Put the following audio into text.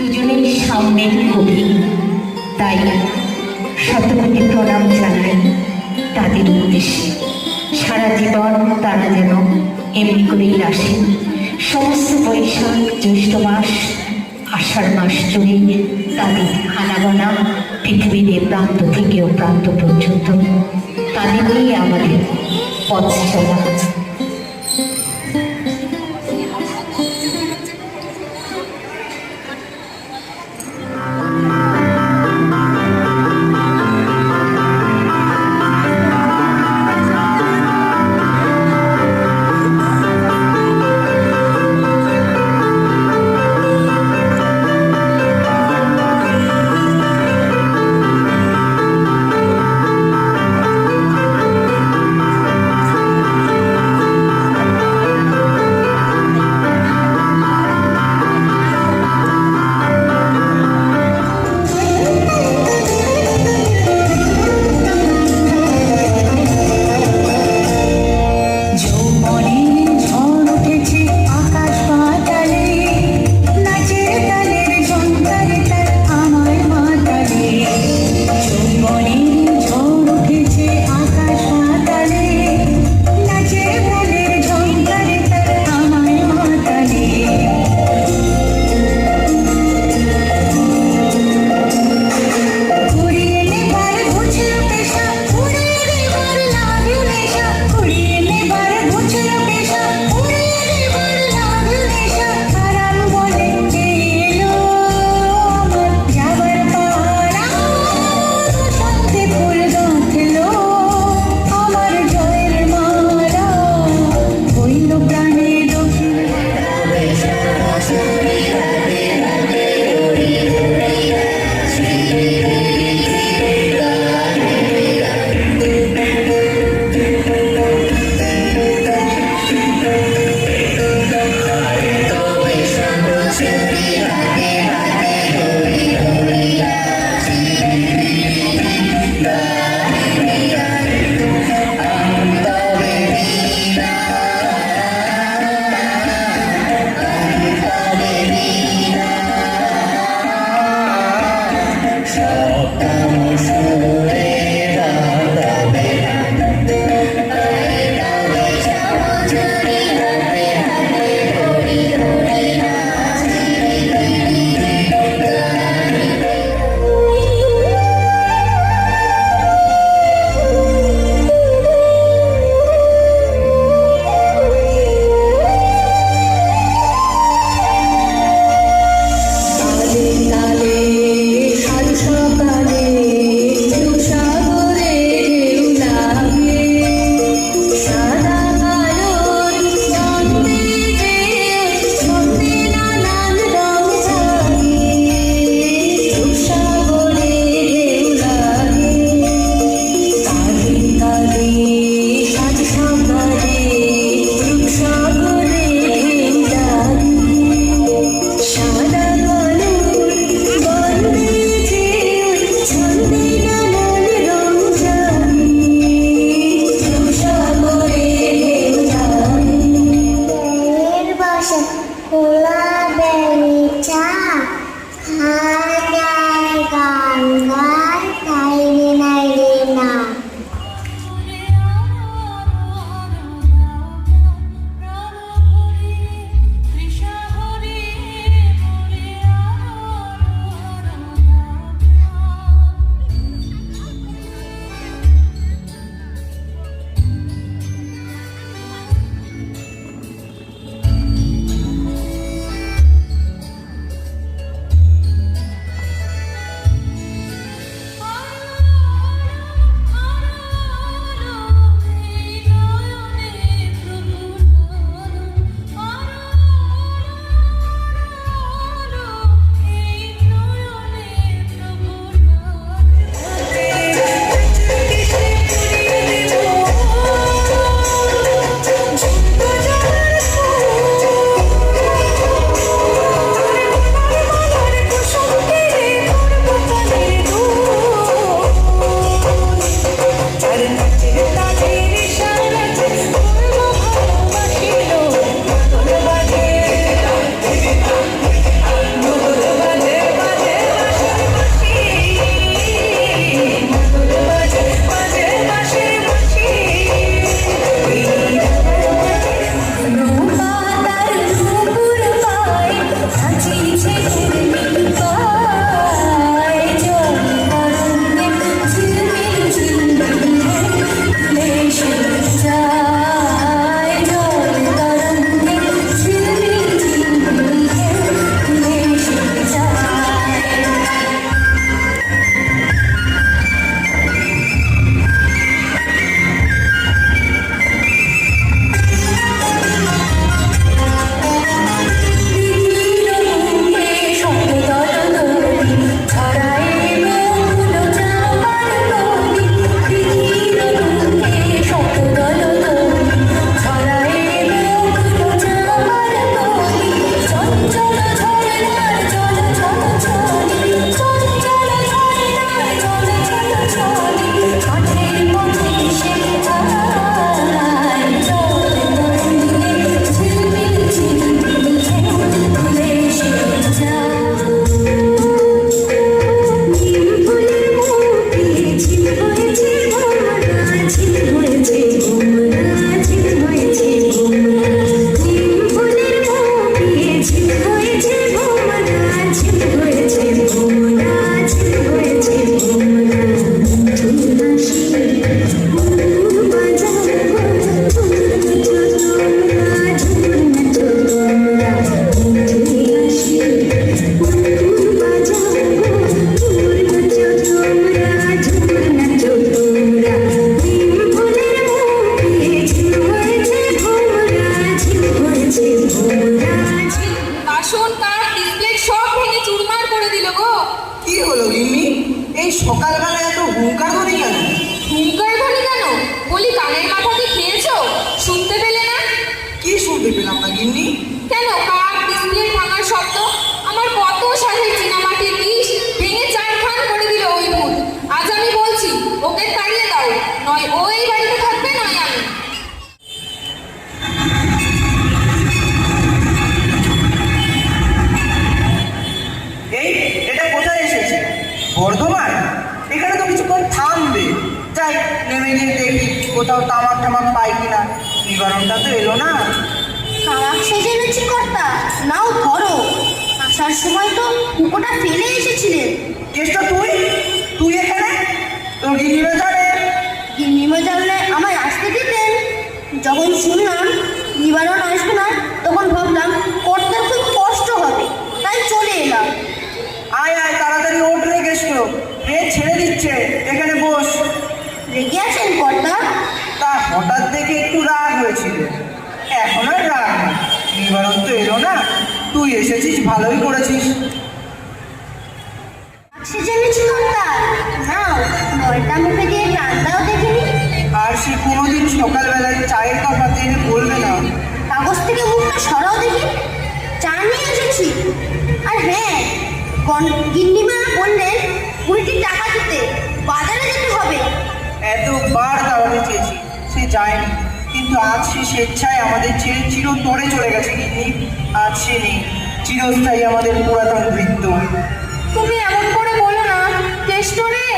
দুজনেই সামনের কবি, তাই শতকোটি প্রণাম জানাই তাদের উদ্দেশ্যে। সারা জীবন তারা যেন এমনি করেই আসেন, সমস্ত বৈশাখ জ্যৈষ্ঠ মাস আষাঢ় মাস জুড়ে তাদের আনাগোনা পৃথিবীর এ প্রান্ত থেকে ও প্রান্ত পর্যন্ত, তাদের নিয়ে আমাদের পথ চলা। সকালবেলায় এত হুঙ্কার ধরি কেন? হুঙ্কার ধ্বনি কেন? বলি কানের মাথা কি খেয়েছো? শুনতে পেলে না? কি শুনতে পেলাম না গিন্নি? কেন কার ডিসপ্লে ভাঙার শব্দ? আমার কত সালের চীনামাটির ডিশ ভেঙে চারখান করে দিল ওই ভূত। আজ আমি বলছি ওকে তাড়িয়ে দাও, নয় ও এই বাড়িতে থাকবে নয় আমি। এই এটা কোথায় এসেছে? বর্ধমান? এখানে তো কিছুক্ষণ থামবে। যাই নেমে গিয়ে দেখি কোথাও তামাক টামাক পাই কিনা। নিবারণটা তো এলো না। তামাক সেজে এনেছি কর্তা, নাও ধরো। আসার সময় তো কুকোটা ফেলে এসেছিলেন। কেষ্ট তুই তুই এখানে? তোর গিন্নিরা জানে? গিন্নিমা জানলে আমায় আসতে দিতেন। যখন শুনলাম নিবারণ আসবে না, তখন ভাবলাম কর্তার খুব কষ্ট হবে, তাই চলে এলাম। আয় আয় তাড়াতাড়ি ওঠ রে কেষ্ট। ট্রেন ছেড়ে দিচ্ছে, এখানে বস। রেগে আছেন কর্তা? তা হঠাৎ দেখে একটু রাগ হয়েছিল, এখন আর রাগ নেই। নিবারণ তো এলো না, তুই এসেছিস ভালোই করেছিস। সেজে এনেছি কর্তা, নাও নলটা মুখে দিয়ে টানটাও দেখিনি। আর সে কোনোদিন সকালবেলায় চায়ের কাপ হাতে এনে বলবে না। কাগজ থেকে মুখটা সরাও দেখি, চা নিয়ে এসেছি। আর হ্যাঁ, গিন্নিমা বললেন 20টি টাকা দিতে, বাজারে যেতে হবে। এতবার তাড়াতে চেয়েছি, সে যায়নি, কিন্তু আজ সে স্বেচ্ছায় আমাদের ছেড়ে চিরতরে চলে গেছে গিন্নি। আজ সে নেই, চিরস্থায়ী আমাদের পুরাতন বৃত্ত। তুমি এমন করে বলো না, কেষ্ট রে।